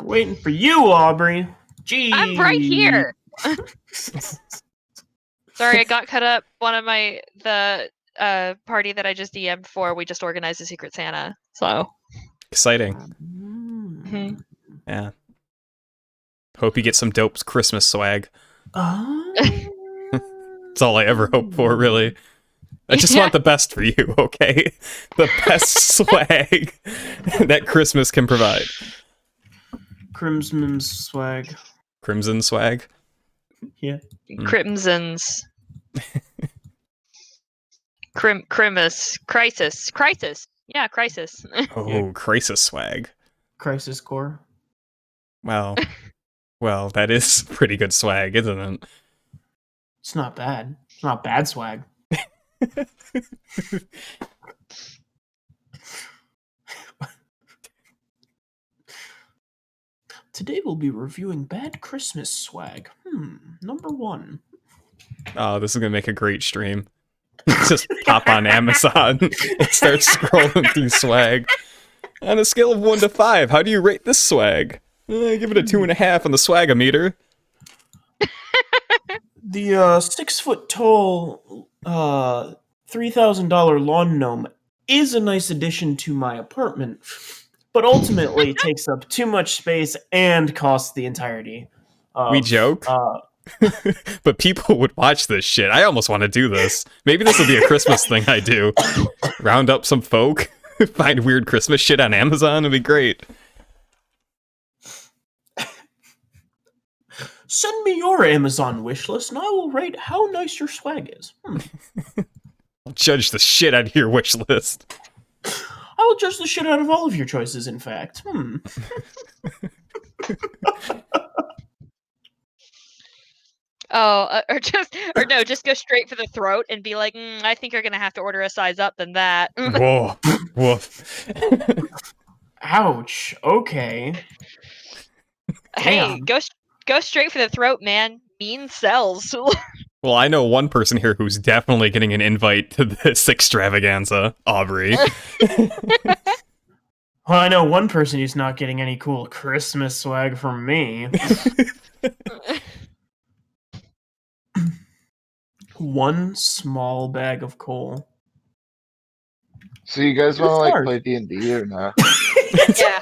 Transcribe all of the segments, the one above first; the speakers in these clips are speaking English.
Waiting for you, Aubrey. Gee. I'm right here. Sorry, I got cut up. The party that I just DM'd for, we just organized a Secret Santa. So Exciting. Mm-hmm. Yeah. Hope you get some dope Christmas swag. That's all I ever hope for, really. I just want the best for you, okay? The best swag that Christmas can provide. Crimson swag. Crimson swag? Yeah. Crimsons. Crisis. Yeah, crisis. Oh, crisis swag. Crisis core. Well, that is pretty good swag, isn't it? It's not bad. It's not bad swag. Today we'll be reviewing bad Christmas swag. Number 1. Oh, this is gonna make a great stream. Just pop on Amazon and start scrolling through swag. On a scale of 1 to 5, how do you rate this swag? Give it a 2.5 on the swag-o-meter. The 6-foot-tall, $3,000 lawn gnome is a nice addition to my apartment, but ultimately takes up too much space and costs the entirety. We joke, but people would watch this shit. I almost want to do this. Maybe this will be a Christmas thing I do. Round up some folk, find weird Christmas shit on Amazon. It'd be great. Send me your Amazon wish list, and I will rate how nice your swag is. I'll judge the shit out of your wish list. I will judge the shit out of all of your choices, in fact. Just go straight for the throat and be like, I think you're gonna have to order a size up than that. Whoa, woof. Ouch. Okay. Hey, go straight for the throat, man. Mean sells. Well, I know one person here who's definitely getting an invite to this extravaganza, Aubrey. Well, I know one person who's not getting any cool Christmas swag from me. One small bag of coal. So you guys want to play D&D or not? Yeah.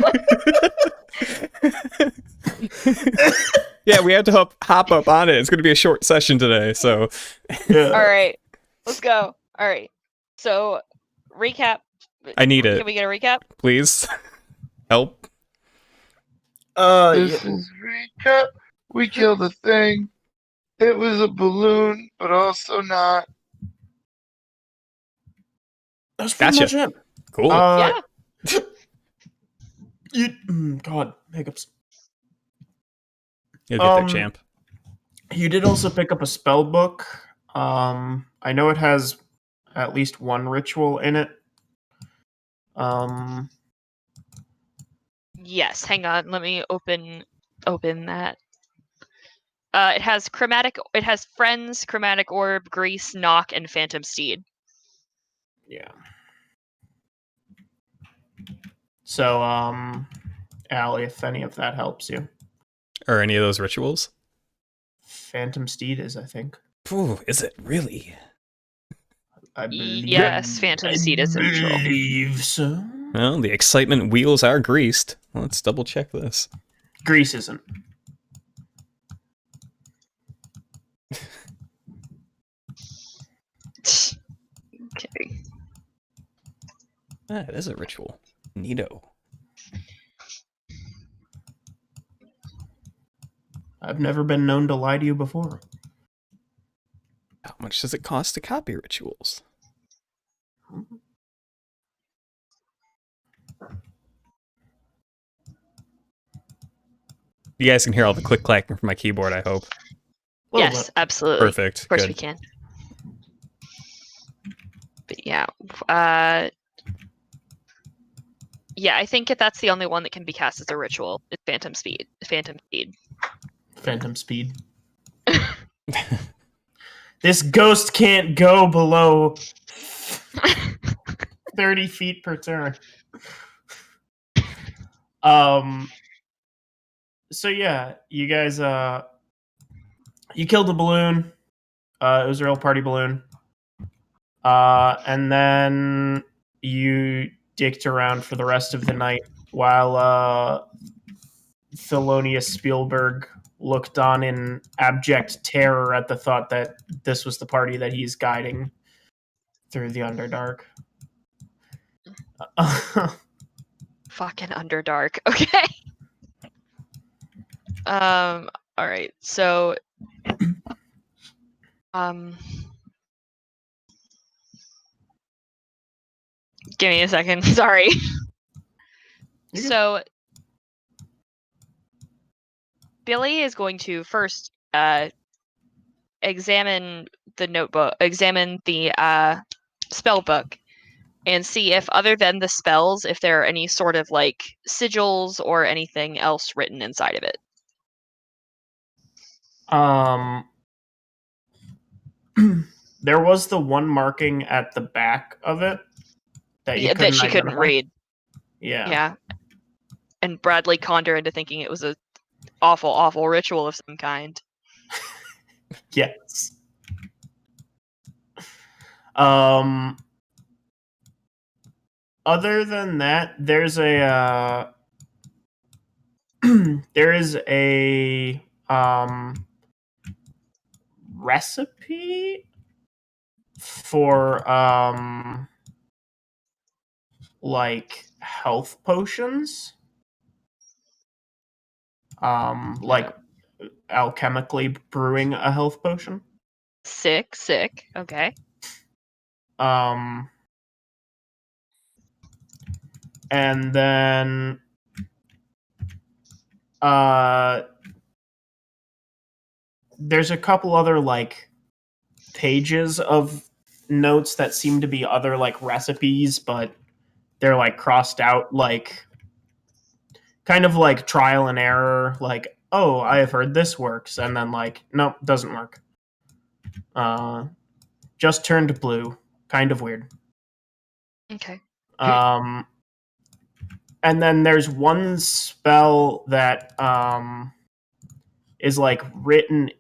Yeah, we had to hop up on it. It's going to be a short session today, so. Yeah. All right, let's go. All right, so recap. I need it. Can we get a recap? Please. Help. This is recap. We killed a thing. It was a balloon, but also not. That's pretty much it. Cool. Yeah. God, hiccups. You'll get there, champ. You did also pick up a spell book. I know it has at least one ritual in it. Yes, hang on. Let me open that. It has friends, chromatic orb, grease, knock, and phantom steed. Yeah. So, Allie, if any of that helps you. Or any of those rituals? Phantom steed is, I think. Ooh, is it really? I believe. Yes, phantom steed is a ritual. I believe so. Well, the excitement wheels are greased. Let's double check this. Grease isn't. Okay. It is a ritual. Neato. I've never been known to lie to you before. How much does it cost to copy rituals? You guys can hear all the click-clacking from my keyboard, I hope. Yes, absolutely. Perfect. Of course Good. we can. But yeah. Yeah, I think that's the only one that can be cast as a ritual. It's Phantom Speed. Phantom Speed. Phantom speed. This ghost can't go below 30 feet per turn. So yeah, you guys you killed a balloon. It was a real party balloon. And then you dicked around for the rest of the night while Thelonious Spielberg looked on in abject terror at the thought that this was the party that he's guiding through the Underdark. Fucking Underdark. Okay. All right. So, give me a second. Sorry. So, Billy is going to first examine the spell book, and see if, other than the spells, if there are any sort of like sigils or anything else written inside of it. There was the one marking at the back of it that you that she couldn't identify. read. Yeah. Yeah. And Bradley conned her into thinking it was a awful ritual of some kind. Yes. Other than that, there's a there is a recipe for like health potions. Like alchemically brewing a health potion. Sick. Okay. And then there's a couple other like pages of notes that seem to be other like recipes, but they're like crossed out, like kind of like trial and error, like, oh, I have heard this works, and then like, nope, doesn't work. Just turned blue. Kind of weird. Okay. And then there's one spell that is like written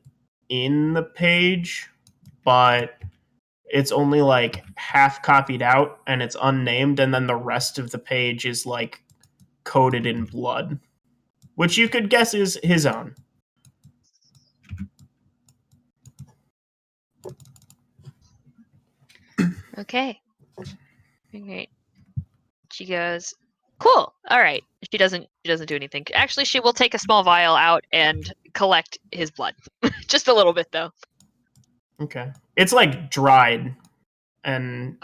in the page, but it's only like half copied out and it's unnamed, and then the rest of the page is like coated in blood, which you could guess is his own. Okay. Great. She goes, cool. All right. She doesn't do anything. Actually, she will take a small vial out and collect his blood. Just a little bit though. Okay. It's like dried and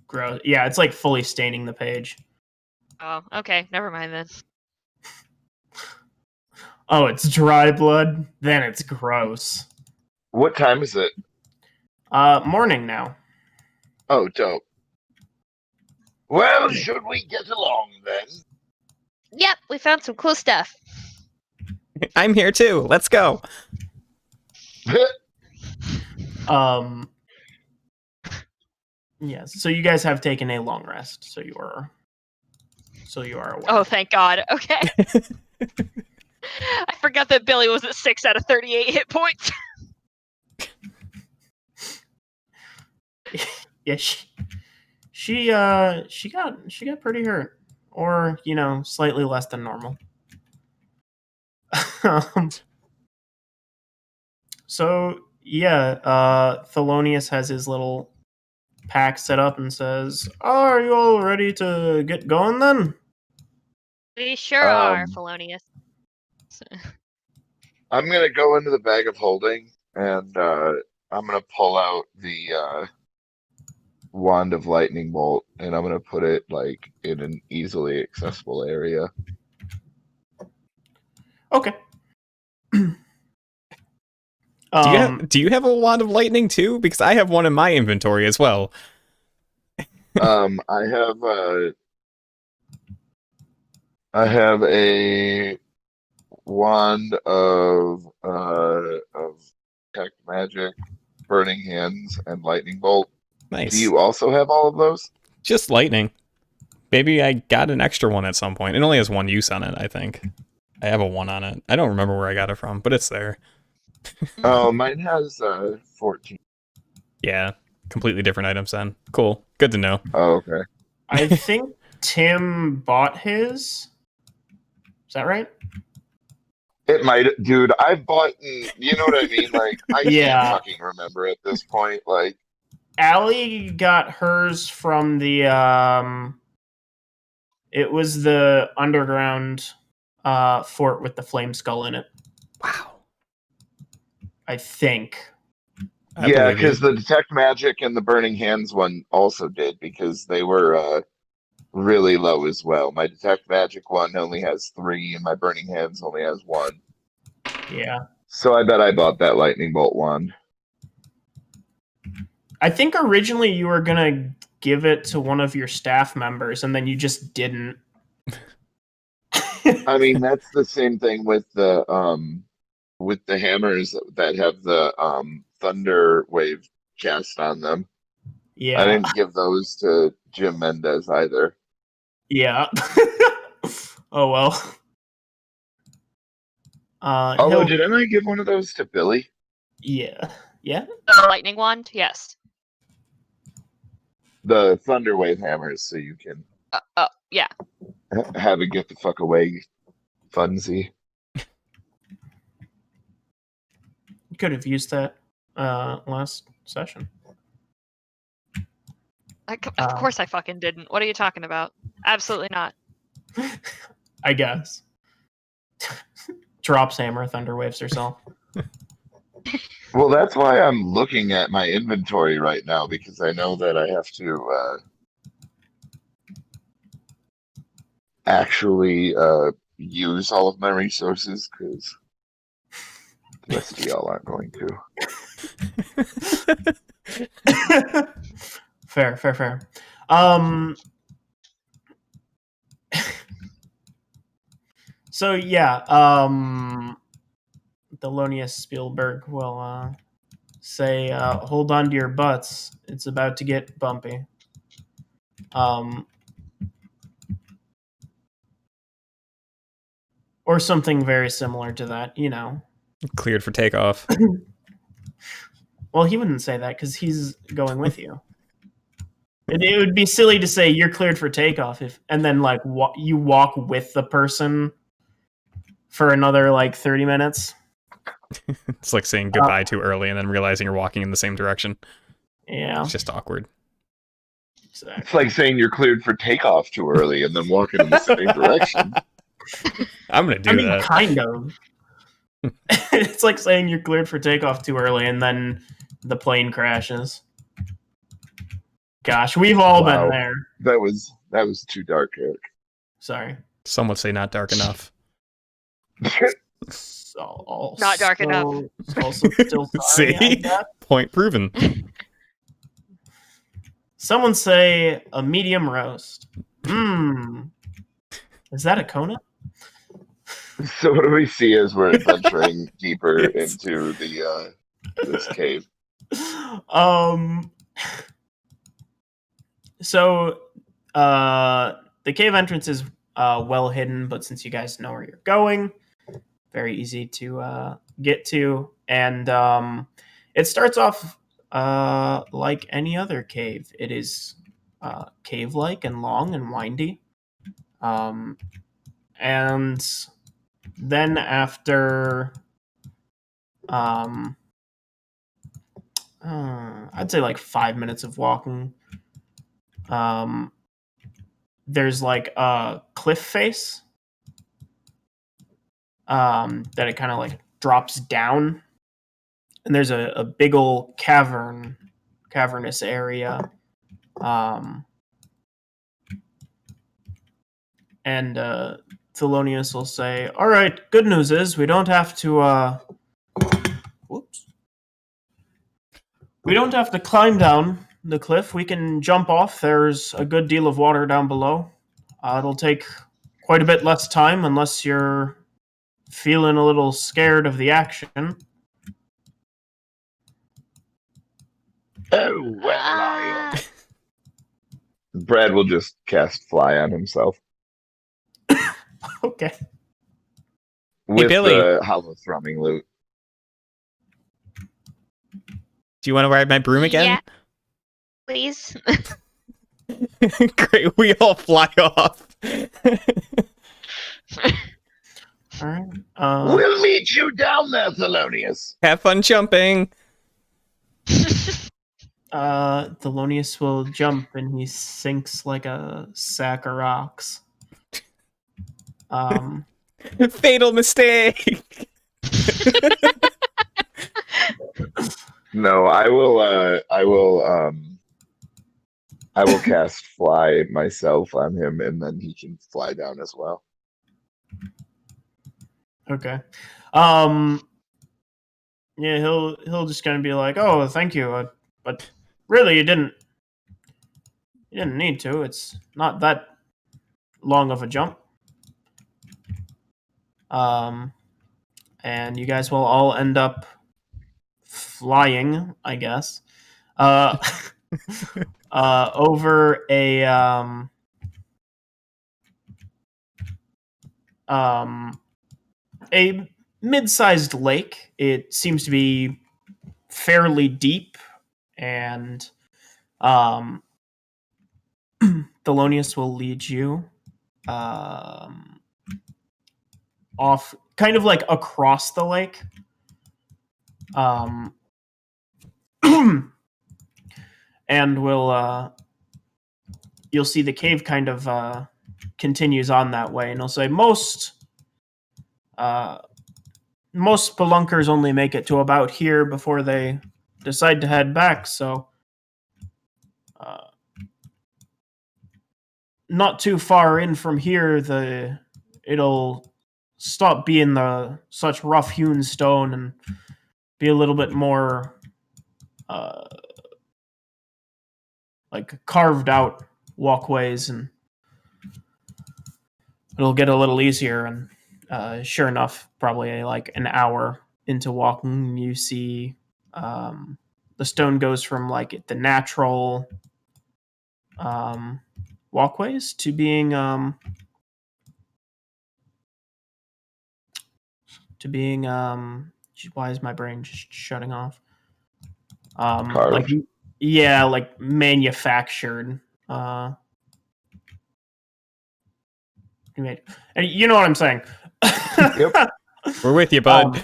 gross. Yeah, it's like fully staining the page. Oh, okay. Never mind then. Oh, it's dry blood? Then it's gross. What time is it? Morning now. Oh, dope. Well, should we get along then? Yep, we found some cool stuff. I'm here too. Let's go. Yes. So you guys have taken a long rest. So you are aware. Oh, thank God. Okay. I forgot that Billy was at 6 out of 38 hit points. Yeah, she got pretty hurt, or slightly less than normal. So yeah, Thelonious has his little pack set up and says, "Are you all ready to get going then?" We sure are, Felonious. I'm gonna go into the bag of holding and I'm gonna pull out the wand of lightning bolt and I'm gonna put it like in an easily accessible area. Okay. Do you have a wand of lightning too? Because I have one in my inventory as well. I have a wand of detect magic, burning hands, and lightning bolt. Nice. Do you also have all of those? Just lightning. Maybe I got an extra one at some point. It only has one use on it, I think. I have a 1 on it. I don't remember where I got it from, but it's there. Oh, mine has 14. Yeah, completely different items then. Cool. Good to know. Oh, okay. I think Tim bought his. Is that right? It might, dude. I've bought, you know what I mean? Like, I Yeah. can't fucking remember at this point. Like, Allie got hers from the it was the underground fort with the flame skull in it, Wow. I think. I yeah, believe you. because the Detect Magic and the Burning Hands one also did, because they were really low as well. My Detect Magic one only has 3, and my Burning Hands only has 1. Yeah. So I bet I bought that Lightning Bolt one. I think originally you were gonna give it to one of your staff members and then you just didn't. I mean, that's the same thing with the hammers that have the Thunder Wave cast on them. I Yeah. didn't give those to Jim Mendez either. Yeah. Oh well. Although, didn't I give one of those to Billy? Yeah. Yeah. The lightning wand, yes. The Thunder Wave hammers, so you can Oh, yeah. have a get the fuck away funsy. You could have used that last session. Of course I fucking didn't. What are you talking about? Absolutely not. I guess. Drops hammer, thunder waves herself. Well, that's why I'm looking at my inventory right now, because I know that I have to actually use all of my resources, because the rest of y'all aren't going to. Fair. So yeah, Thelonious Spielberg will say, "Hold on to your butts. It's about to get bumpy." Or something very similar to that, you know. Cleared for takeoff. Well, he wouldn't say that because he's going with you. It would be silly to say you're cleared for takeoff and then like you walk with the person for another like 30 minutes. It's like saying goodbye too early and then realizing you're walking in the same direction. Yeah. It's just awkward. Exactly. It's like saying you're cleared for takeoff too early and then walking in the same direction. I'm gonna do that. Kind of. It's like saying you're cleared for takeoff too early and then the plane crashes. Gosh, we've all been there. That was too dark, Eric. Sorry. Some would say not dark enough. Not dark enough. Also still sorry, See? Point proven. Someone say a medium roast. Is that a Kona? So what do we see as we're adventuring deeper into the this cave? So the cave entrance is well hidden, but since you guys know where you're going, very easy to get to. And it starts off like any other cave. It is cave-like and long and windy. And then after I'd say like 5 minutes of walking, there's like a cliff face that it kind of like drops down, and there's a big old cavernous area, and Thelonious will say, "All right, good news is we don't have to we don't have to climb down the cliff. We can jump off. There's a good deal of water down below. It'll take quite a bit less time unless you're feeling a little scared of the action." Oh, well, I am. Brad will just cast fly on himself. Okay. with Billy. the hollow thrumming loot. Do you want to ride my broom again? Yeah, please. Great, we all fly off. All right. We'll meet you down there, Thelonious. Have fun jumping. Thelonious will jump and he sinks like a sack of rocks. Fatal mistake. No, I will cast fly myself on him, and then he can fly down as well. Okay. Yeah, he'll just kind of be like, "Oh, thank you," but really, you didn't need to. It's not that long of a jump. And you guys will all end up flying, I guess, over a mid-sized lake. It seems to be fairly deep, and Thelonious will lead you off, kind of like across the lake. And you'll see the cave kind of continues on that way, and he'll say most spelunkers only make it to about here before they decide to head back, so not too far in from here, it'll stop being such rough-hewn stone and be a little bit more like carved out walkways, and it'll get a little easier. And sure enough, probably like an hour into walking, you see the stone goes from like the natural walkways to being why is my brain just shutting off? Like, yeah, like manufactured. And you know what I'm saying? Yep. We're with you, bud.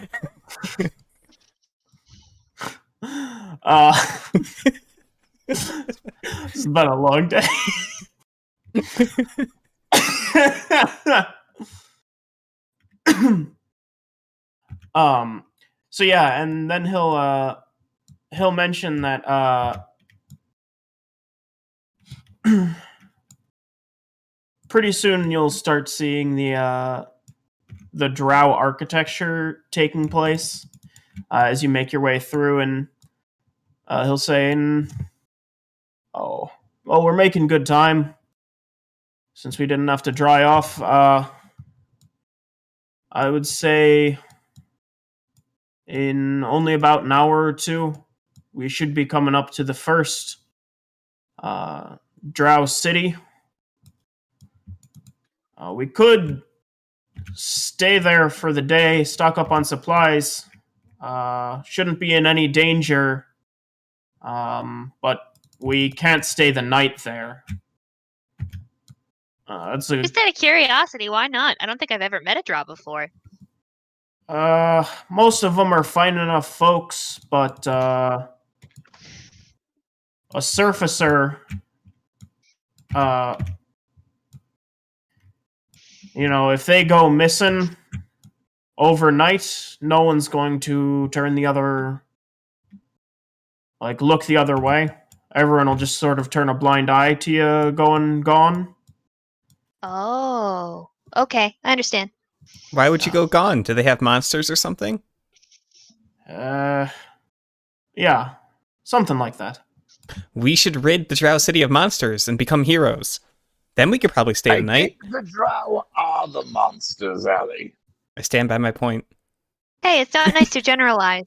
It's been a long day. So yeah, and then he'll mention that pretty soon you'll start seeing the drow architecture taking place as you make your way through, and he'll say, "Oh, well, we're making good time since we didn't have to dry off. I would say in only about an hour or two, we should be coming up to the first drow city. We could stay there for the day, stock up on supplies. Shouldn't be in any danger, but we can't stay the night there." Just out of curiosity, why not? I don't think I've ever met a drow before. Most of them are fine enough folks, but a surfacer, if they go missing overnight, no one's going to look the other way. Everyone will just sort of turn a blind eye to you going gone. Oh, okay, I understand. Why would you go gone? Do they have monsters or something? Yeah, something like that. We should rid the Drow City of monsters and become heroes. Then we could probably stay the night. I think the drow are the monsters, Ellie. I stand by my point. Hey, it's not nice to generalize.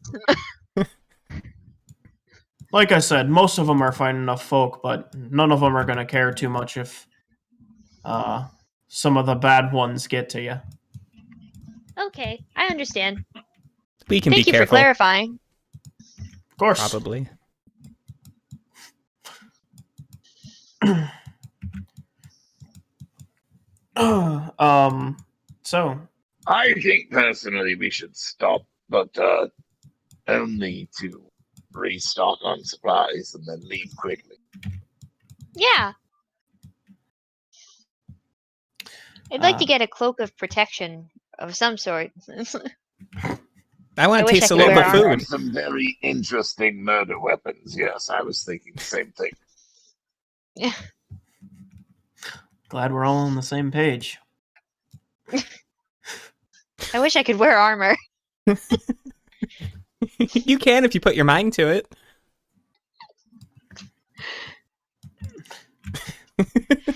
Like I said, most of them are fine enough folk, but none of them are going to care too much if some of the bad ones get to you. Okay, I understand. We can Thank be you for careful. clarifying. Of course. Probably. So I think personally we should stop, but only to restock on supplies and then leave quickly. Yeah. I'd like to get a cloak of protection of some sort. I want I to wish taste I a could little wear bit of armor. food. Have some very interesting murder weapons. Yes, I was thinking the same thing. Yeah. glad we're all on the same page. I wish I could wear armor. You can if you put your mind to it.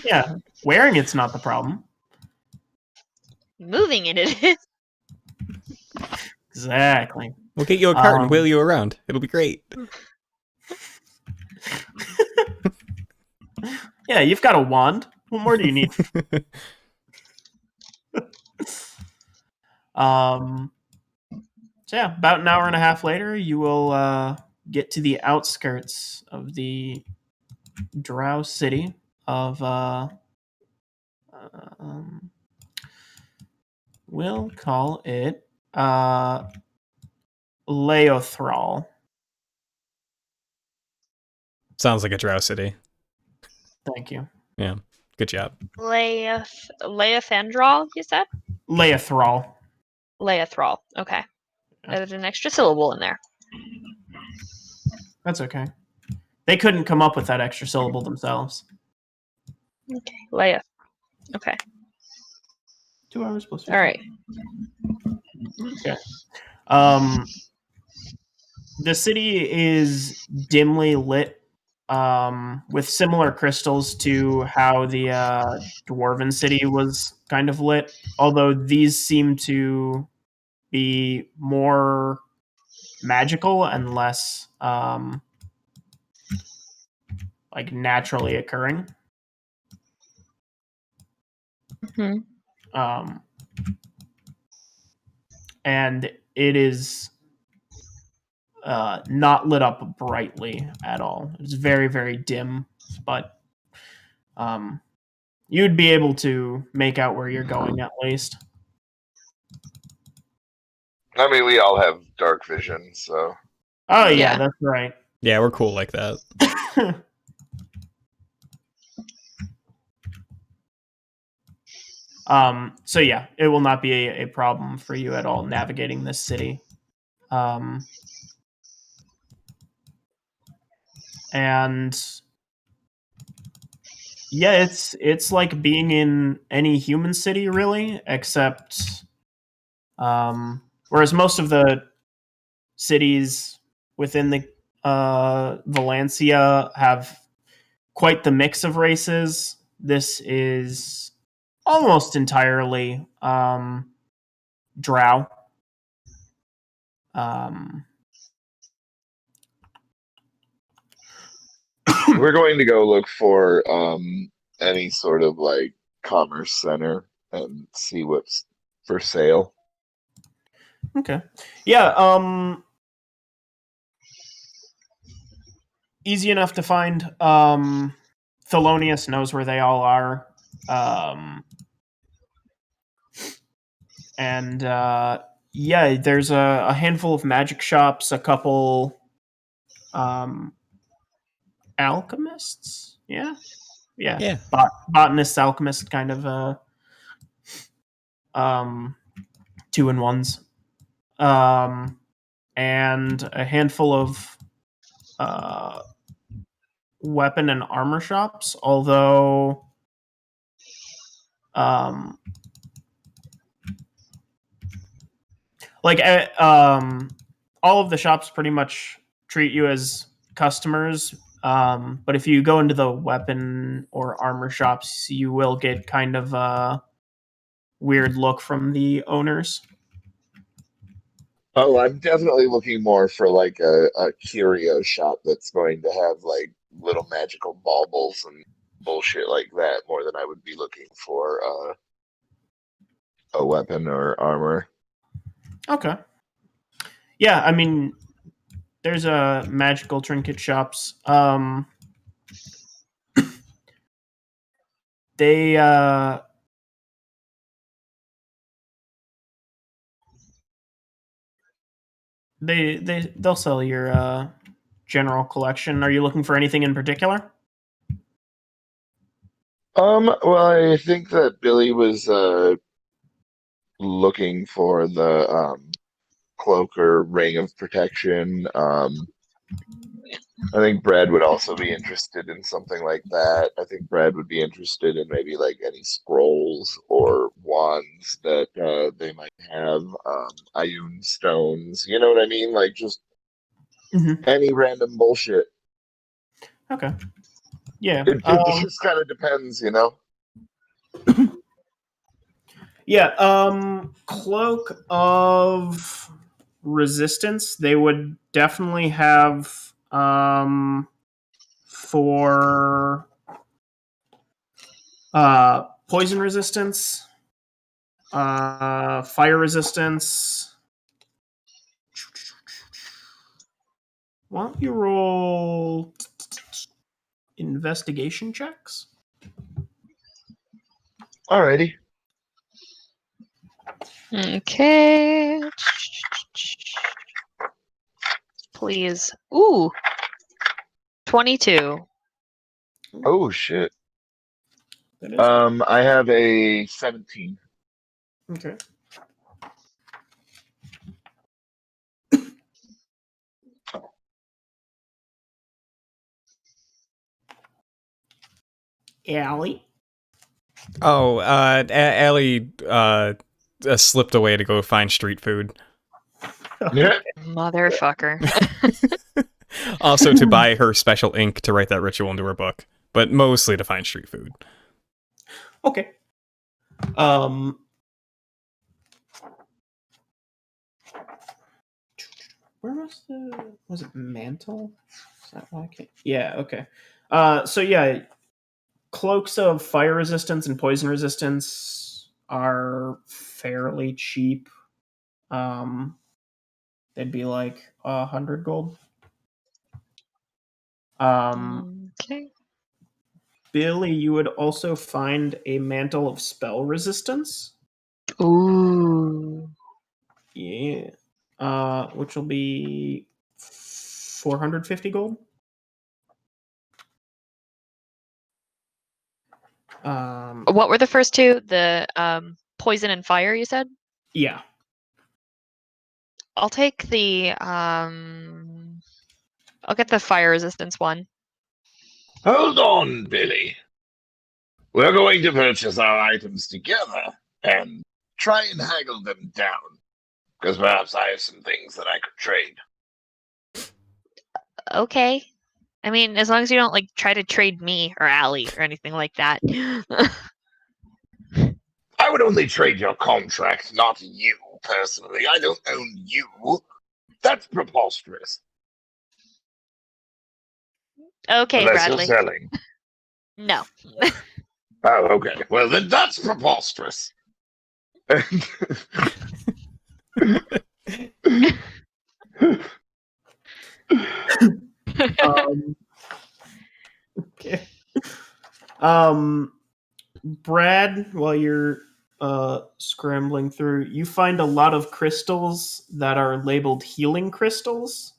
Yeah, wearing it's not the problem. Moving it is. Exactly. We'll get you a cart and Um, wheel you around. It'll be great. Yeah, you've got a wand. What more do you need? So yeah, about an hour and a half later, you will get to the outskirts of the Drow city of we'll call it Leothral. Sounds like a drow city. Thank you. Yeah. Good job. Leothendral, you said? Leothral. Leothral. Okay. Added an extra syllable in there. That's okay. They couldn't come up with that extra syllable themselves. Okay. Leoth. Okay. 2 hours plus 15. All right. Okay. The city is dimly lit, with similar crystals to how the dwarven city was kind of lit. Although these seem to be more magical and less like naturally occurring. Mhm. And it is not lit up brightly at all. It's very, very dim, but you'd be able to make out where you're going at least. I mean, we all have dark vision, so Oh yeah, Yeah. that's right. Yeah, we're cool like that. So yeah, it will not be a problem for you at all navigating this city. And yeah, it's like being in any human city really, except whereas most of the cities within the Valencia have quite the mix of races. This is almost entirely drow. we're going to go look for any sort of like commerce center and see what's for sale. Okay. Yeah, easy enough to find. Thelonious knows where they all are. And yeah, there's a handful of magic shops, a couple alchemists. Yeah. Yeah. Botanists, alchemists, kind of two in ones. And a handful of weapon and armor shops, although like all of the shops pretty much treat you as customers, but if you go into the weapon or armor shops, you will get kind of a weird look from the owners. Oh, I'm definitely looking more for like a curio shop that's going to have like little magical baubles and bullshit like that more than I would be looking for a weapon or armor. Okay. Yeah, I mean, there's magical trinket shops. They they'll sell your general collection. Are you looking for anything in particular? Well, I think that Billy was looking for the cloak or ring of protection. I think Brad would also be interested in something like that. I think Brad would be interested in maybe like any scrolls or wands that they might have, Ioun stones. You know what I mean? Like just Mm-hmm. any random bullshit. Okay. Yeah. It just kind of depends, you know? Yeah. Cloak of resistance. They would definitely have for poison resistance, fire resistance. Why don't you roll investigation checks? Alrighty. Okay. Please. Ooh. 22. Oh shit. That is I have a 17. okay. Allie. Oh, Allie slipped away to go find street food. Yeah. Motherfucker. Also to buy her special ink to write that ritual into her book, but mostly to find street food. Okay. Where was it mantle? Is that why I can't? Yeah, okay. So yeah, cloaks of fire resistance and poison resistance are fairly cheap. They'd be like 100 gold. Okay. Billy, you would also find a mantle of spell resistance. Ooh. Yeah. Which will be 450 gold. What were the first two? The poison and fire, you said? Yeah. I'll take the I'll get the fire resistance one. Hold on, Billy. We're going to purchase our items together and try and haggle them down. Because perhaps I have some things that I could trade. Okay. I mean, as long as you don't like try to trade me or Allie or anything like that. I would only trade your contract, not you, personally. I don't own you. That's preposterous. Okay, Unless Bradley. you're selling. No. Oh, okay. Well, then that's preposterous. Okay. Brad, while you're scrambling through, you find a lot of crystals that are labeled healing crystals.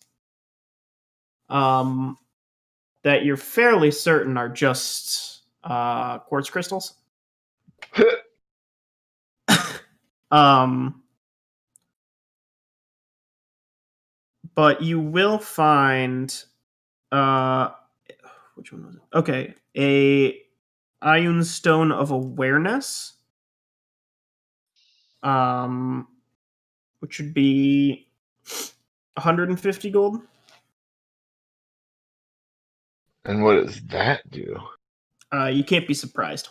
That you're fairly certain are just quartz crystals. But you will find which one was it? Okay, a Ioun Stone of Awareness, which would be 150 gold. And what does that do? You can't be surprised.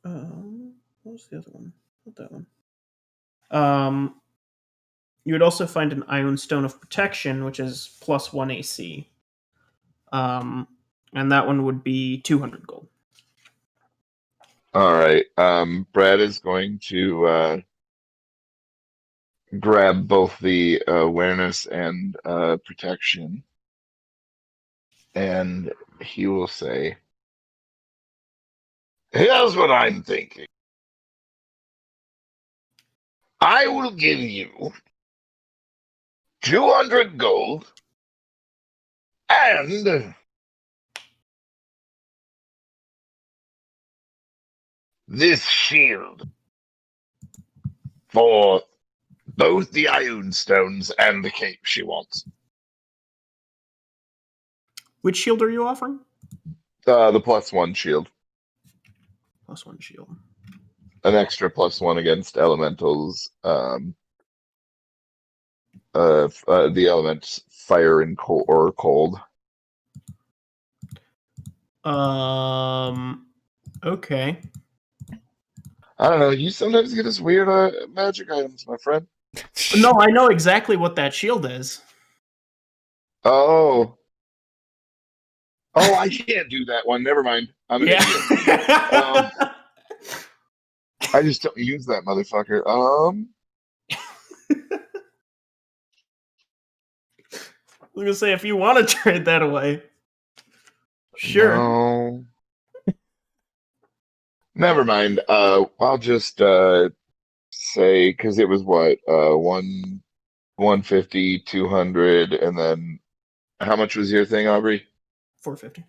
What was the other one? Not that one. You would also find an Ioun Stone of Protection, which is +1 AC. And that one would be 200 gold. All right. Brad is going to grab both the awareness and protection, and he will say, "Here's what I'm thinking. I will give you 200 gold and this shield for both the Ioun stones and the cape she wants." Which shield are you offering? The +1 shield. +1 shield. An extra +1 against elementals. The elements fire and cold. Okay. I don't know. You sometimes get us weird magic items, my friend. No, I know exactly what that shield is. Oh, I can't do that one. Never mind. I'm an idiot. I just don't use that motherfucker. I was gonna say, if you want to trade that away, sure. No. Never mind. I'll just say, because it was what 150, 200, and then how much was your thing, Aubrey? 450.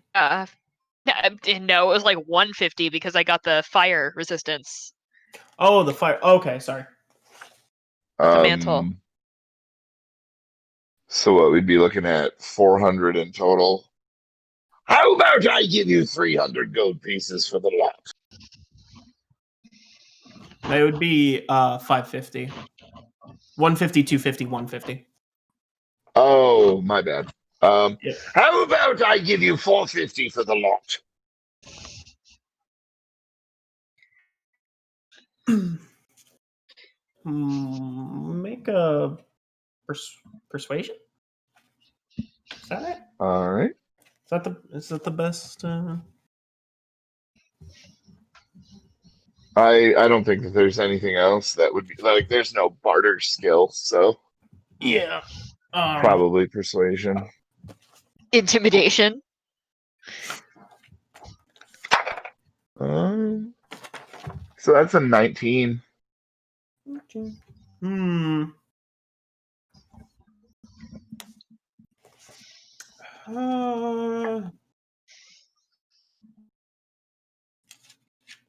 No, it was like 150 because I got the fire resistance. Oh, the fire. Okay, sorry. The mantle. So what, we'd be looking at 400 in total. How about I give you 300 gold pieces for the lot? That would be 550. 150, 250, 150. Oh, my bad. Yeah. How about I give you 450 for the lot? Make a persuasion. Is that it? All right. Is that the best? I don't think that there's anything else that would be like. There's no barter skill, so Yeah. probably persuasion. Intimidation. So that's a 19.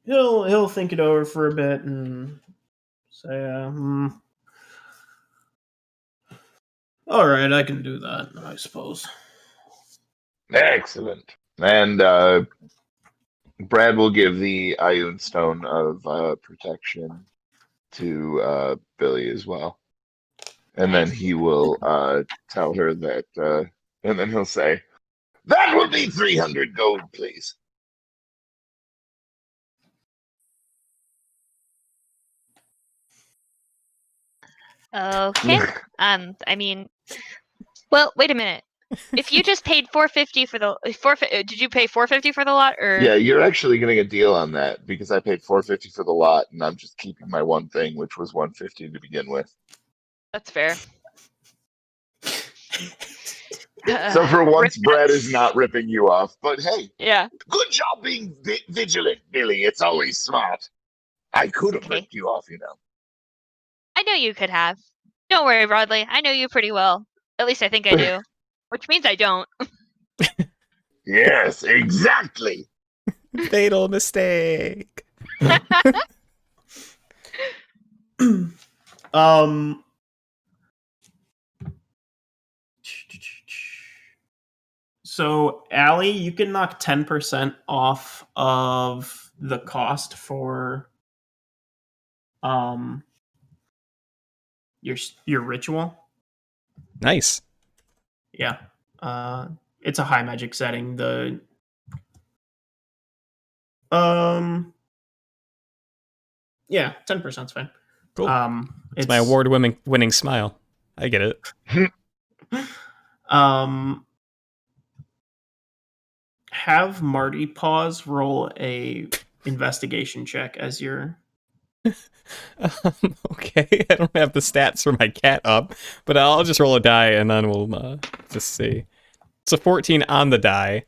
He'll think it over for a bit and say, all right, I can do that, I suppose. Excellent. And Brad will give the Ioun Stone of protection to Billy as well. And then he will tell her that, and then he'll say, "That will be 300 gold, please." Okay. I mean, well, wait a minute. If you just paid 450 for the did you pay 450 for the lot or? Yeah, you're actually getting a deal on that because I paid 450 for the lot, and I'm just keeping my one thing, which was 150 to begin with. That's fair. So for once, Brad is not ripping you off. But hey, Yeah. good job being vigilant, Billy. It's always smart. I could have ripped you off, you know. I know you could have. Don't worry, Rodley. I know you pretty well. At least I think I do. Which means I don't. Yes, exactly. Fatal mistake. So, Allie, you can knock 10% off of the cost for your ritual. Nice. Yeah. It's a high magic setting. Yeah, 10%'s fine. Cool. It's my award-winning smile. I get it. Have Marty Paws roll a investigation check as you're. Okay, I don't have the stats for my cat up, but I'll just roll a die and then we'll just see. It's a 14 on the die.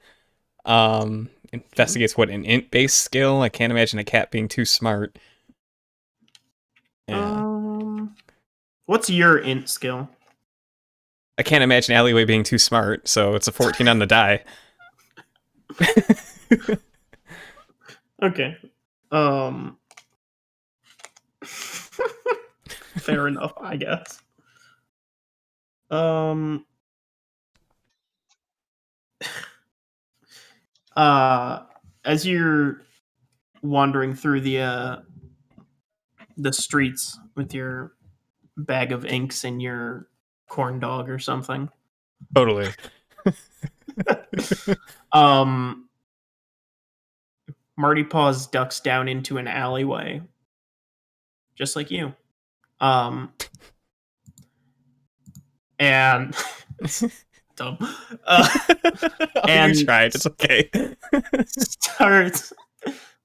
Investigates what, an int-based skill? I can't imagine a cat being too smart. Yeah. What's your int skill? I can't imagine Alleyway being too smart, so it's a 14 on the die. Okay. Fair enough, I guess. As you're wandering through the streets with your bag of inks and your corn dog or something, Totally. Marty Paws ducks down into an alleyway, just like you. And dumb. And you tried. It's okay. Starts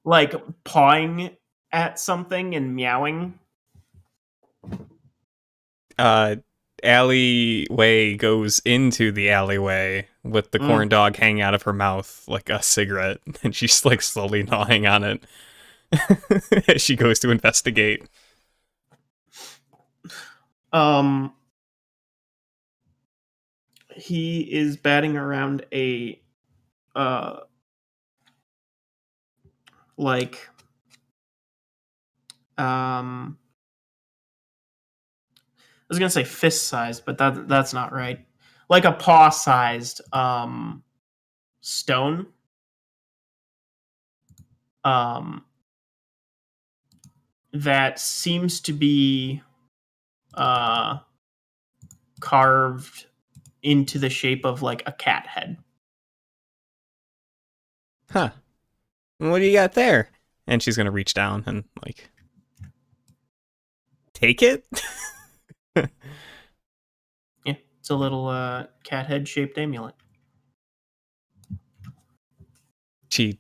like pawing at something and meowing. Alleyway goes into the alleyway with the corn dog hanging out of her mouth like a cigarette, and she's like slowly gnawing on it as she goes to investigate. He is batting around a I was gonna say fist-sized, but that's not right. Like a paw-sized stone. That seems to be carved into the shape of like a cat head. Huh. What do you got there? And she's gonna reach down and like take it. Yeah, it's a little cat head shaped amulet. She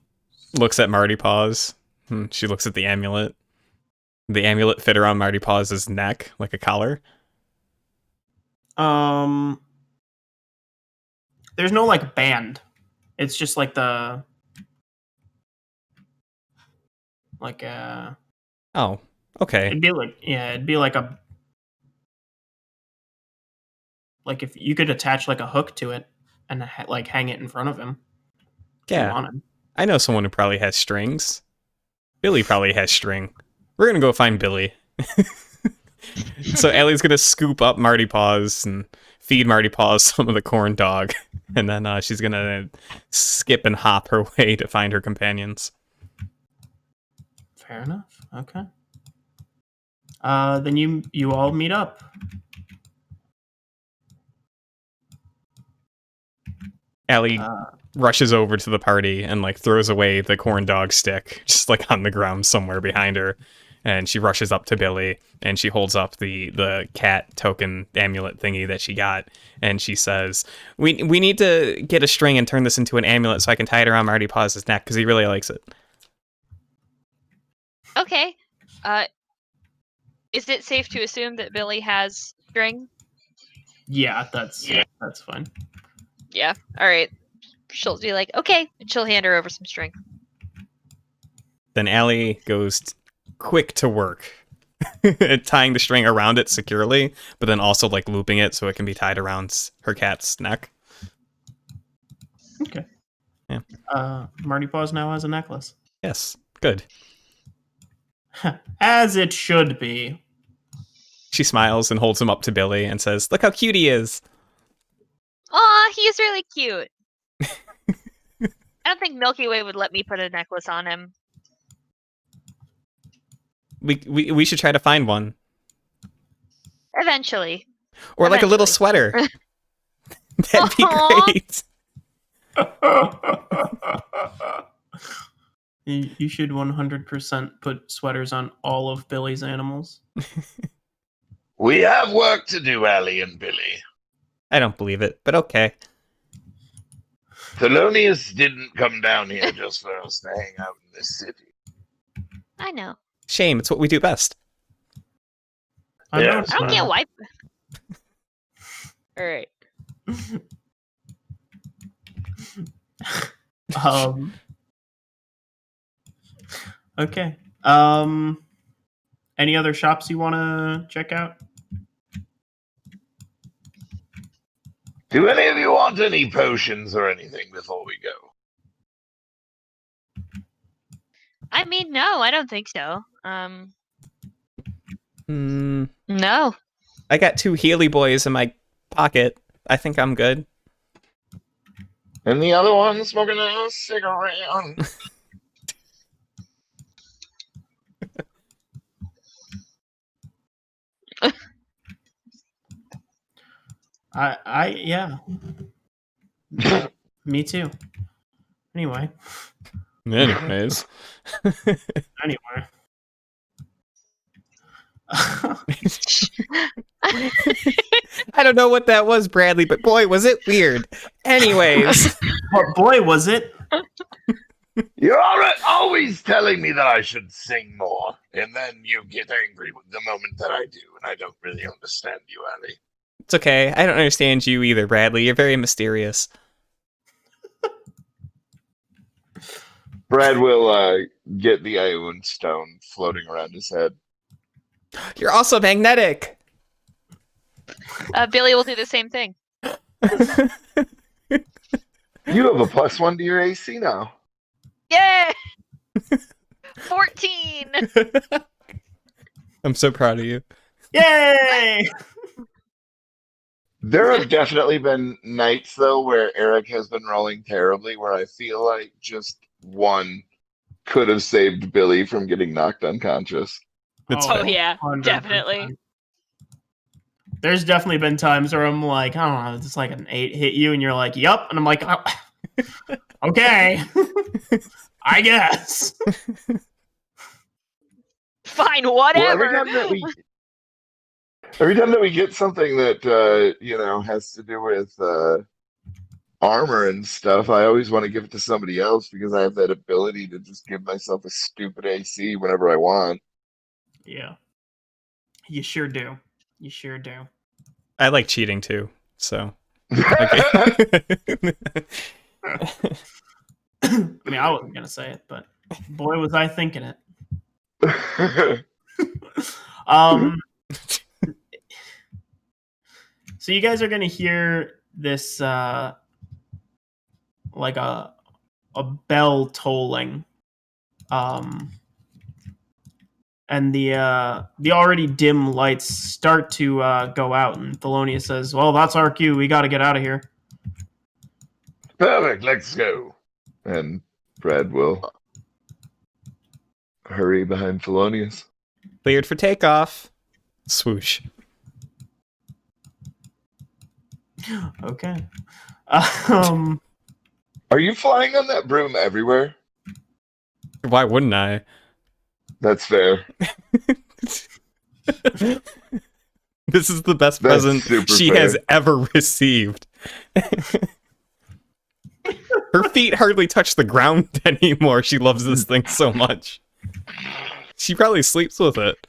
looks at Marty Paws. She looks at the amulet. The amulet fit around Marty Paws' neck like a collar. There's no like band. It's just like the like Oh, okay. it'd be like a like if you could attach like a hook to it and like hang it in front of him. If you wanted. I know someone who probably has strings. Billy probably has string. We're gonna go find Billy. So Ellie's gonna scoop up Marty Paws and feed Marty Paws some of the corn dog, and then she's gonna skip and hop her way to find her companions. Fair enough. Okay. Then you all meet up. Allie rushes over to the party and like throws away the corn dog stick just like on the ground somewhere behind her, and she rushes up to Billy and she holds up the cat token amulet thingy that she got, and she says, we need to get a string and turn this into an amulet so I can tie it around Marty Paws' neck because he really likes it. Okay. Is it safe to assume that Billy has string? Yeah, that's fine. Yeah. All right. She'll be like, okay, and she'll hand her over some string. Then Allie goes quick to work at tying the string around it securely, but then also like looping it so it can be tied around her cat's neck. Okay. Yeah. Marty Paws now has a necklace. Yes. Good. As it should be. She smiles and holds him up to Billy and says, look how cute he is. Aw, he's really cute. I don't think Milky Way would let me put a necklace on him. We should try to find one. Eventually. Or like a little sweater. That'd be great. You should 100% put sweaters on all of Billy's animals. We have work to do, Allie and Billy. I don't believe it, but okay. Thelonious didn't come down here just for us to hang out in this city. I know. Shame, it's what we do best. I Yeah. know. I don't get why. All right. Okay. Any other shops you want to check out? Do any of you want any potions or anything before we go? I mean, no, I don't think so. No. I got 2 Healy boys in my pocket. I think I'm good. And the other one smoking a cigarette. Yeah. Me too. Anyway. Anyways. Anyway. I don't know what that was, Bradley, but boy, was it weird. Anyways. But boy, was it. You're always telling me that I should sing more, and then you get angry with the moment that I do, and I don't really understand you, Allie. It's okay. I don't understand you either, Bradley. You're very mysterious. Brad will get the Ioun stone floating around his head. You're also magnetic. Billy will do the same thing. You have a +1 to your AC now. Yay! 14. I'm so proud of you. Yay! There have definitely been nights, though, where Eric has been rolling terribly, where I feel like just one could have saved Billy from getting knocked unconscious. It's Oh fair. yeah, 100%. definitely. There's definitely been times where I'm like, I don't know, it's like an 8 hit you, and you're like, yup. And I'm like, oh, okay. I guess. Fine, Well, whatever. every time that we get something that has to do with armor and stuff, I always want to give it to somebody else because I have that ability to just give myself a stupid AC whenever I want. Yeah. You sure do. You sure do. I like cheating too, so. I mean, I wasn't going to say it, but boy, was I thinking it. So you guys are going to hear this, like a bell tolling. And the already dim lights start to go out, and Thelonious says, well, that's our cue. We got to get out of here. Perfect, let's go. And Brad will hurry behind Thelonious. Cleared for takeoff. Swoosh. Okay. Are you flying on that broom everywhere? Why wouldn't I? That's fair. This is the best That's present super she fair. has ever received. Her feet hardly touch the ground anymore. She loves this thing so much. She probably sleeps with it.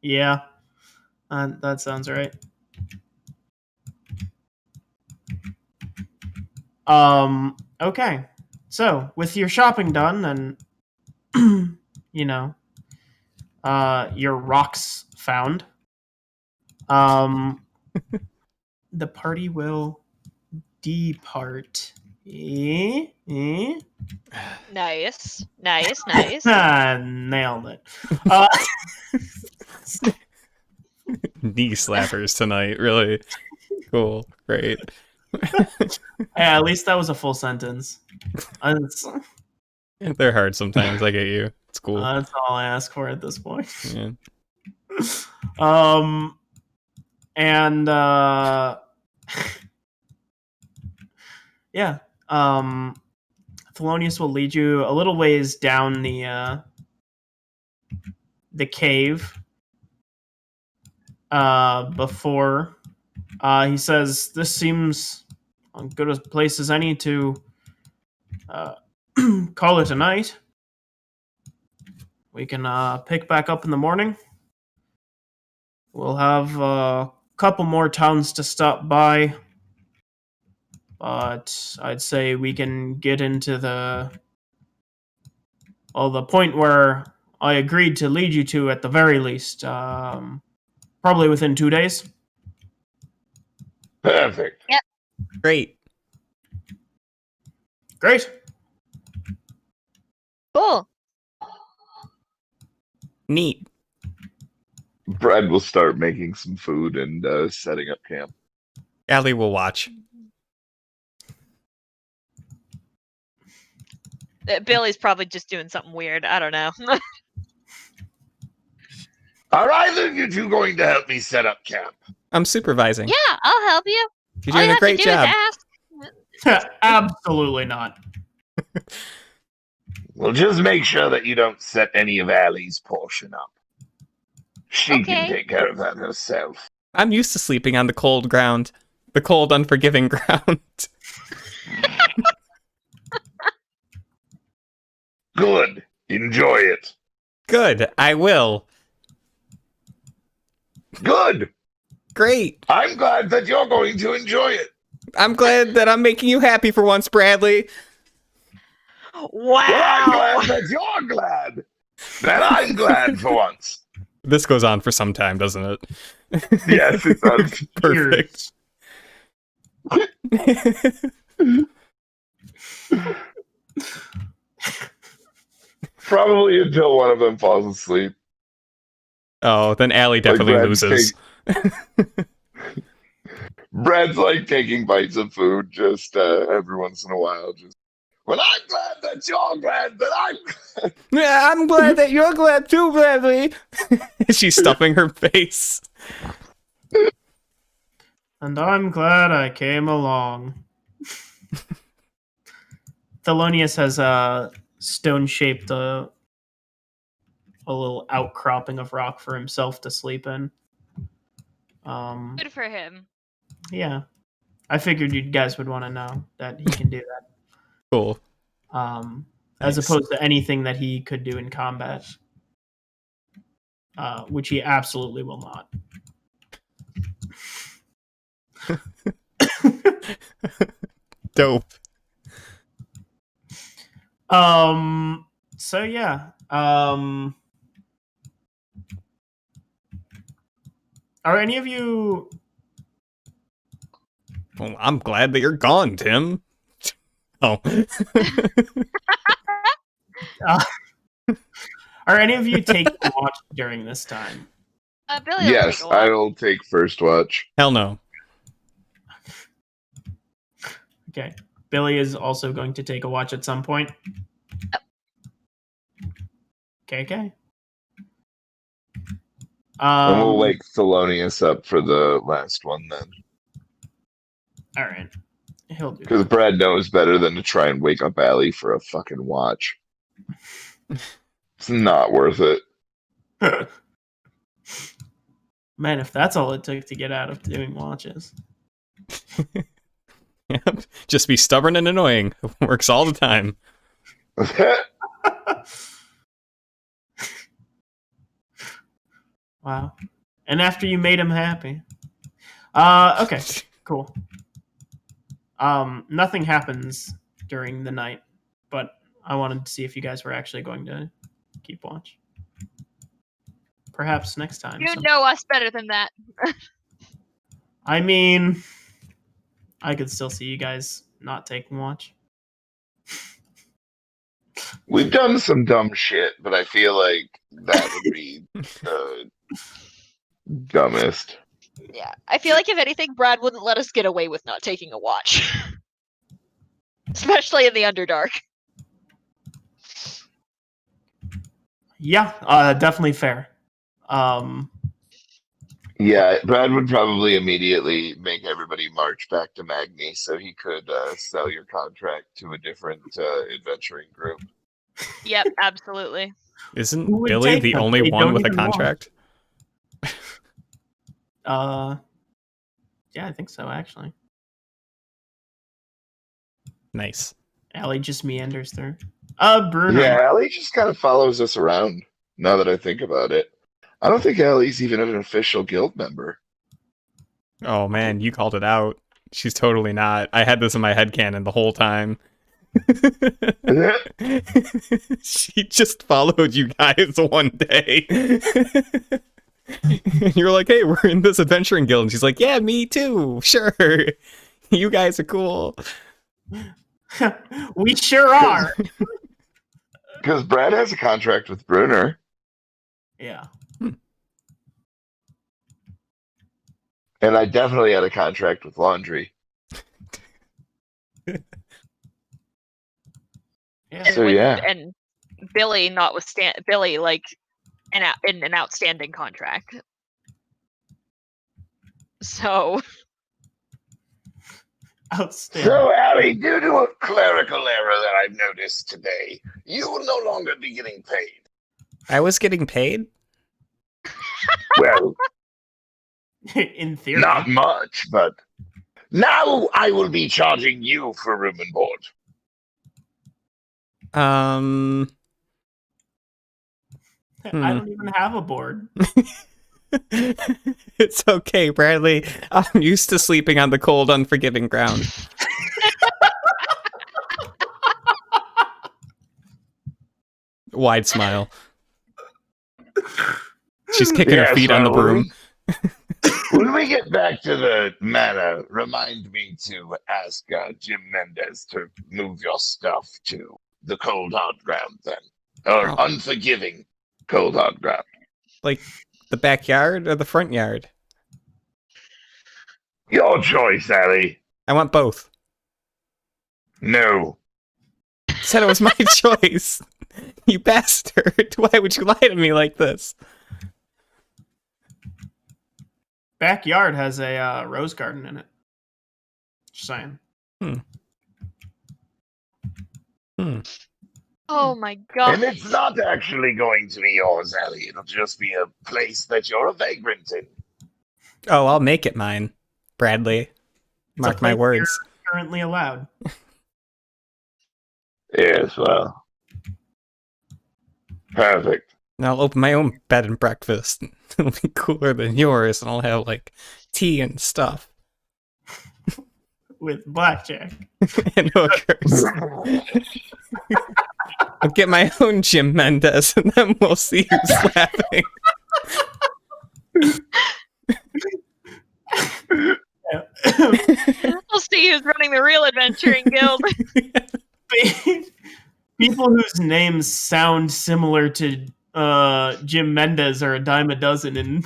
Yeah. That sounds right. Okay. So, with your shopping done and, your rocks found, the party will depart. Nice. Nice. Nailed it. Knee slappers tonight, really. Cool. Great. Yeah, at least that was a full sentence. That's They're hard sometimes. I get you. It's cool. that's all I ask for at this point. Yeah. And yeah. Thelonious will lead you a little ways down the cave. Before he says, "This seems as good a place as any to call it a night. We can pick back up in the morning. We'll have a couple more towns to stop by, but I'd say we can get into the point where I agreed to lead you to at the very least. Probably within 2 days. Perfect. Great. Great. Cool. Neat. Brad will start making some food and setting up camp. Allie will watch. Billy's probably just doing something weird. I don't know. Are either of you two going to help me set up camp? I'm supervising. Yeah, I'll help you. You're All doing you a have great to do job. is ask. Absolutely not. Well, just make sure that you don't set any of Allie's portion up. She can Okay. take care of that herself. I'm used to sleeping on the cold ground. The cold, unforgiving ground. Good. Enjoy it. Good, I will. Good. Great. I'm glad that you're going to enjoy it. I'm glad that I'm making you happy for once, Bradley. Wow. Well, I'm glad that you're glad. That I'm glad for once. This goes on for some time, doesn't it? Yes, it does. Perfect. Probably until one of them falls asleep. Oh, then Allie definitely Brad's loses. Brad's like taking bites of food just every once in a while. Just, well, I'm glad that you're glad that I'm glad. Yeah, I'm glad that you're glad too, Bradley. She's stuffing her face. And I'm glad I came along. Thelonious has stone-shaped a little outcropping of rock for himself to sleep in. Good for him. Yeah. I figured you guys would want to know that he can do that. Cool. As Nice. opposed to anything that he could do in combat. Which he absolutely will not. Dope. So yeah. Are any of you Well, I'm glad that you're gone, Tim. Oh. are any of you taking watch during this time? Billy will Yes, take a walk. I will take first watch. Hell no. Okay. Billy is also going to take a watch at some point. Okay. And we'll wake Thelonious up for the last one then. All right. He'll do Because Brad knows better than to try and wake up Allie for a fucking watch. It's not worth it. that. Man, if that's all it took to get out of doing watches. Yep. Just be stubborn and annoying. Works all the time. Wow. And after you made him happy. Okay, cool. Nothing happens during the night, but I wanted to see if you guys were actually going to keep watch. Perhaps next time. You know us better than that. I mean, I could still see you guys not taking watch. We've done some dumb shit, but I feel like that would be the dumbest. Yeah. I feel like if anything, Brad wouldn't let us get away with not taking a watch. Especially in the Underdark. Yeah, definitely fair. Yeah, Brad would probably immediately make everybody march back to Magnes so he could sell your contract to a different adventuring group. Yep, absolutely. Isn't Who would Billy take the them? only They one don't with a even want. contract? Yeah, I think so, actually. Nice. Allie just meanders through. Bruno. Yeah, Allie just kind of follows us around, now that I think about it. I don't think Allie's even an official guild member. Oh man, you called it out. She's totally not. I had this in my headcanon the whole time. She just followed you guys one day. You're like, hey, we're in this adventuring guild. And she's like, yeah, me too. Sure. You guys are cool. We sure are. Because Brad has a contract with Brunner. Yeah. And I definitely had a contract with Laundry. Yeah. And So, yeah. and Billy, Billy, like in an outstanding contract. So Outstanding. So, Allie, due to a clerical error that I've noticed today, you will no longer be getting paid. I was getting paid? Well, In theory. not much, but now I will be charging you for room and board. I don't even have a board. It's okay, Bradley. I'm used to sleeping on the cold, unforgiving ground. Wide smile. She's kicking her feet on the broom. When we get back to the manor, remind me to ask Jim Mendez to move your stuff to the cold hard ground then. Or Oh. unforgiving cold hard ground. Like the backyard or the front yard? Your choice, Allie. I want both. No. Said it was my choice. You bastard. Why would you lie to me like this? Backyard has a rose garden in it. Just saying. oh my god. And it's not actually going to be yours, Allie. It'll just be a place that you're a vagrant in. Oh, I'll make it mine, Bradley. It's a Mark my place words. you're currently allowed. Yes, well. Perfect. And I'll open my own bed and breakfast. It'll be cooler than yours, and I'll have like tea and stuff. With blackjack. And hookers. I'll get my own Jim Mendez, and then we'll see who's laughing. We'll see who's running the real adventuring guild. People whose names sound similar to Jim Mendez are a dime a dozen in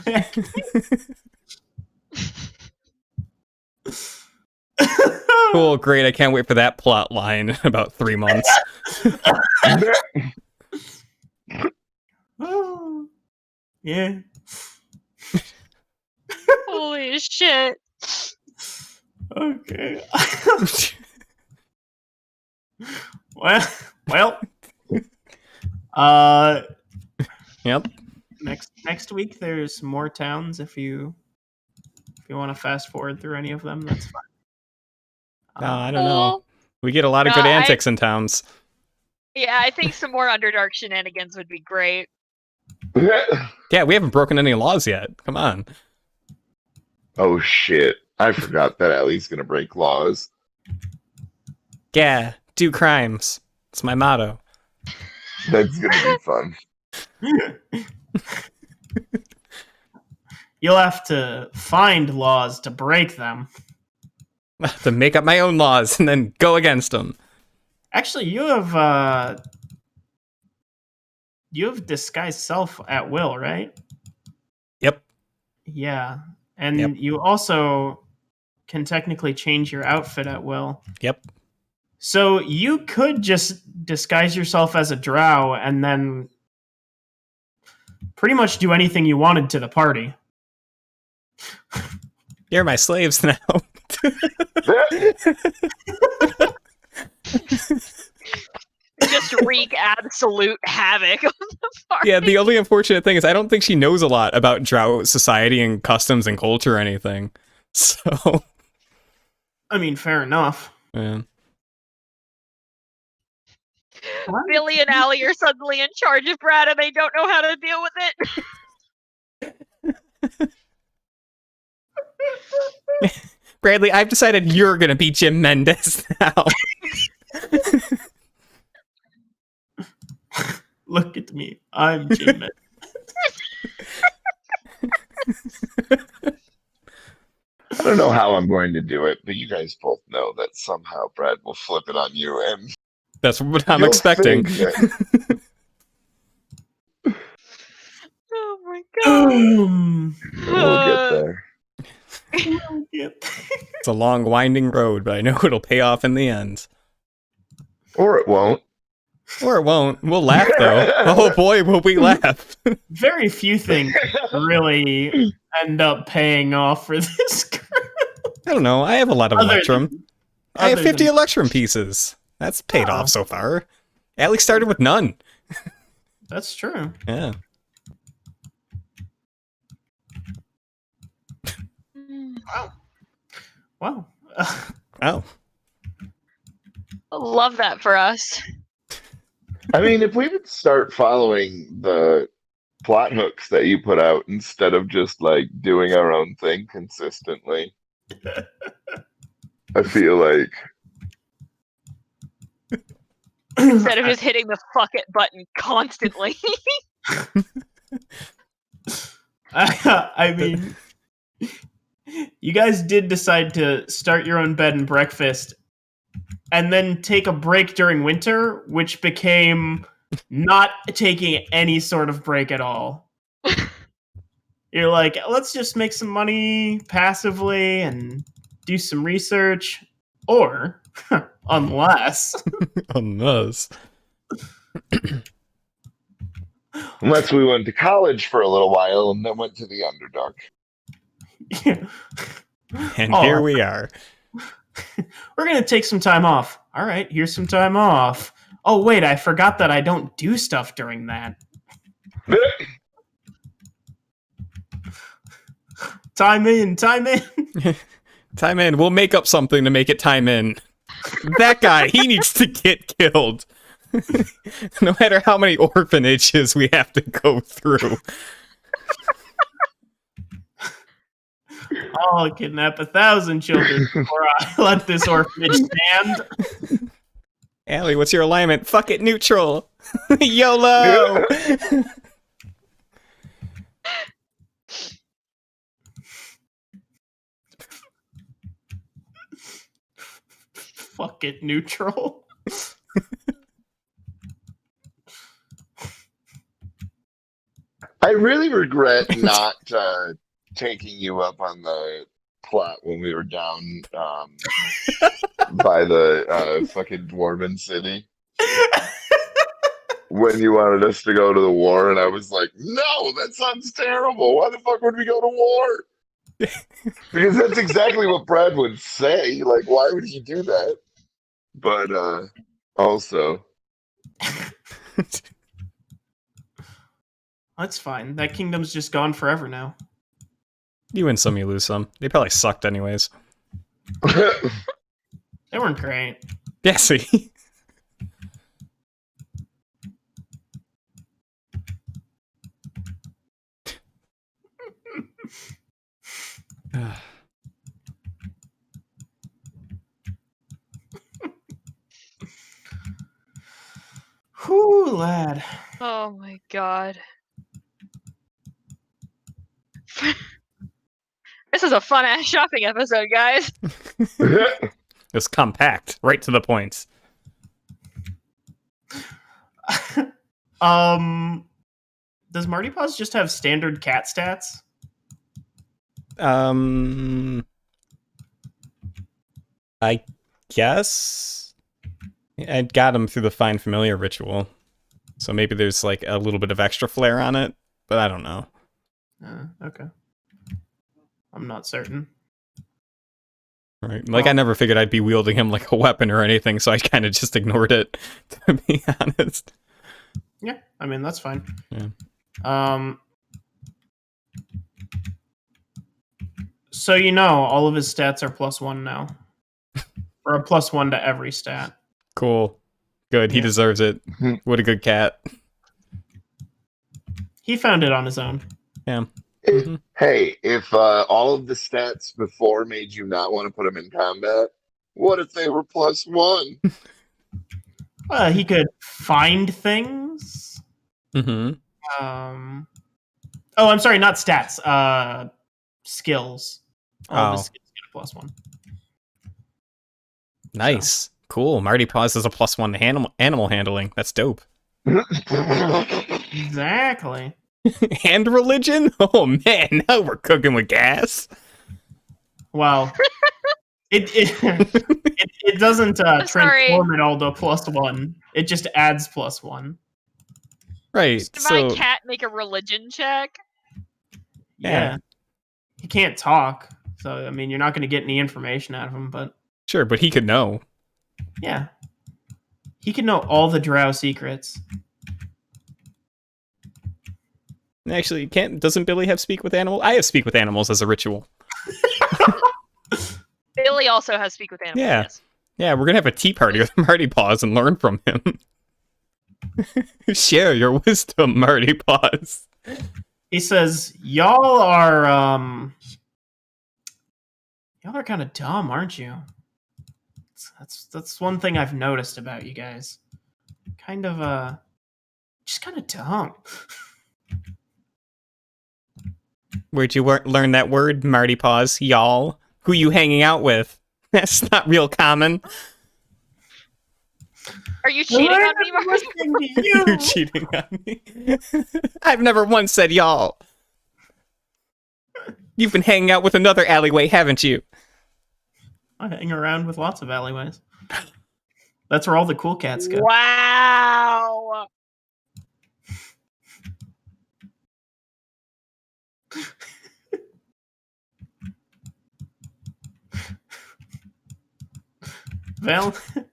Cool, great. I can't wait for that plot line in about 3 months. Oh, yeah. Holy shit. Okay. well. Yep. Next week there's more towns. If you want to fast forward through any of them, that's fine. I don't know. We get a lot of good antics in towns. Yeah, I think some more Underdark shenanigans would be great. Yeah, we haven't broken any laws yet. Come on. Oh shit. I forgot that Allie's gonna break laws. Yeah, do crimes. It's my motto. That's gonna be fun. You'll have to find laws to break them. To make up my own laws and then go against them. Actually, you have disguised self at will, right? Yep. Yeah. And Yep. you also can technically change your outfit at will. Yep. So you could just disguise yourself as a drow and then pretty much do anything you wanted to the party. You're my slaves now. Just wreak absolute havoc on the party. Yeah, the only unfortunate thing is I don't think she knows a lot about drow society and customs and culture or anything. So, I mean, fair enough. yeah. Billy and Allie are suddenly in charge of Brad and they don't know how to deal with it. Bradley, I've decided you're gonna be Jim Mendes now. Look at me. I'm Jim Mendes. I don't know how I'm going to do it, but you guys both know that somehow Brad will flip it on you, and That's what I'm you'll expecting. think that- Oh my god. we'll get there. It's a long, winding road, but I know it'll pay off in the end. Or it won't. Or it won't. We'll laugh, though. Oh boy, will we laugh. Very few things really end up paying off for this group. I don't know. I have a lot of Other Electrum. I have other 50 than- Electrum pieces. That's paid Oh. off so far. Allie started with none. That's true. Yeah. Wow. Oh. Love that for us. I mean, if we would start following the plot hooks that you put out instead of just like doing our own thing consistently, I feel like Instead of just hitting the fuck it button constantly. I mean, you guys did decide to start your own bed and breakfast and then take a break during winter, which became not taking any sort of break at all. You're like, let's just make some money passively and do some research. Or, unless, Unless. unless we went to college for a little while and then went to the Underdark. And Oh, here we are. we're going to take some time off. All right, here's some time off. Oh, wait, I forgot that I don't do stuff during that. Time in, time in. Time in. We'll make up something to make it time in. That guy, he needs to get killed. No matter how many orphanages we have to go through. I'll kidnap 1,000 children before I let this orphanage stand. Allie, what's your alignment? Fuck it, neutral. YOLO! Fuck it, neutral. I really regret not taking you up on the plot when we were down by the fucking Dwarven city. When you wanted us to go to the war, and I was like, no, that sounds terrible. Why the fuck would we go to war? Because that's exactly what Brad would say. Like, why would he do that? But also, That's fine. That kingdom's just gone forever now. You win some, you lose some. They probably sucked anyways. They weren't great. Yeah, see? Whew, lad. Oh my god. This is a fun ass shopping episode, guys. It's compact, right to the point. Does Marty Paws just have standard cat stats? I guess I got him through the Find Familiar ritual. So maybe there's like a little bit of extra flair on it, but I don't know. Okay. I'm not certain. Right. Like I never figured I'd be wielding him like a weapon or anything, so I kind of just ignored it, to be honest. Yeah, I mean, that's fine. Yeah. So you know, all of his stats are +1 now. Or a +1 to every stat. Cool. Good, he Yeah. deserves it. What a good cat. He found it on his own. Yeah. Mhm. Hey, if all of the stats before made you not want to put him in combat, what if they were +1? He could find things. Mm-hmm. Oh, I'm sorry, not stats. Skills. All of his Oh. skills get a +1. Nice. Cool. Marty Paws is a +1 to animal handling. That's dope. Exactly. And religion? Oh man, now we're cooking with gas. Well, it doesn't sorry. transform it all to +1. It just adds +1. Right. Did So my cat make a religion check? Yeah. He can't talk, so I mean, you're not going to get any information out of him. But sure, but he could know. yeah, he can know all the drow secrets. Actually, doesn't Billy have speak with animals? I have speak with animals as a ritual. Billy also has speak with animals. Yeah. Yes. Yeah, we're gonna have a tea party with Marty Paws and learn from him. Share your wisdom, Marty Paws. He says, "Y'all are kind of dumb, aren't you?" That's one thing I've noticed about you guys. Kind of just kind of dumb. Where'd you learn that word, Marty Paws? Y'all? Who you hanging out with? That's not real common. Are you cheating on me, Marty? Listening to you. You're cheating on me. I've never once said y'all. You've been hanging out with another alleyway, haven't you? I hang around with lots of alleyways. That's where all the cool cats go. Wow.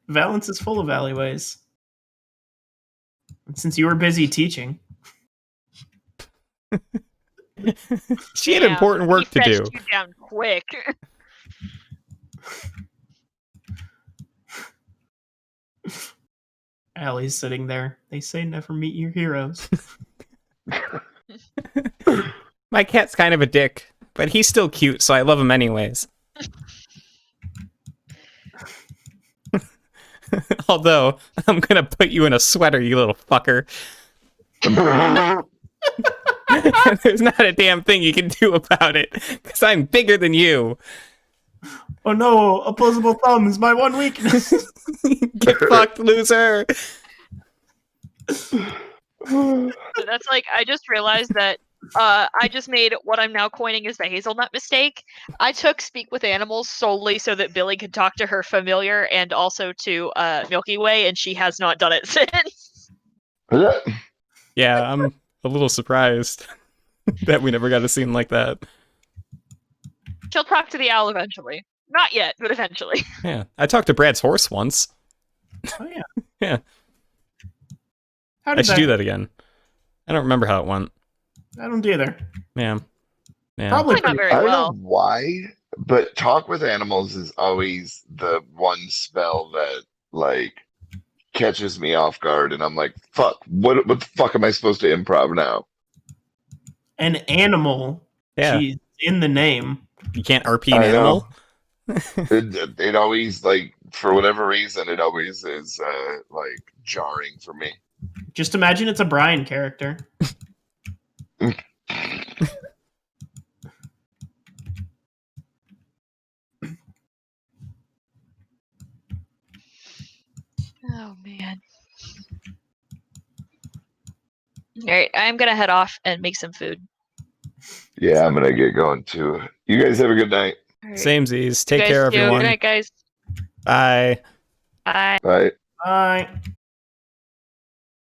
Valence is full of alleyways. And since you were busy teaching, She had Damn, important work he to do. fetched you down quick. Allie's sitting there. They say never meet your heroes. My cat's kind of a dick, but he's still cute, so I love him anyways. Although, I'm gonna put you in a sweater, you little fucker. There's not a damn thing you can do about it, because I'm bigger than you. Oh no, opposable thumb is my one weakness. Get fucked, loser. That's like, I just realized that I just made what I'm now coining as the hazelnut mistake. I took speak with animals solely so that Billy could talk to her familiar and also to Milky Way, and she has not done it since. Yeah, I'm a little surprised that we never got a scene like that. She'll talk to the owl eventually. Not yet, but eventually. Yeah, I talked to Brad's horse once. Oh yeah. Yeah. How I did should do that again. I don't remember how it went. I don't either. Yeah. Probably Not very I don't well. know why, but talk with animals is always the one spell that like catches me off guard, and I'm like, "Fuck! What the fuck am I supposed to improv now?" An animal. Yeah. She's in the name. You can't RP an I animal? know. It always like for whatever reason it always is like jarring for me. Just imagine it's a Brian character. Oh man. Alright, I'm gonna head off and make some food. Yeah, I'm gonna get going too. You guys have a good night. Alright. Samesies. Take You guys care, too. everyone. Good night, guys. Bye. Bye. Bye. Bye.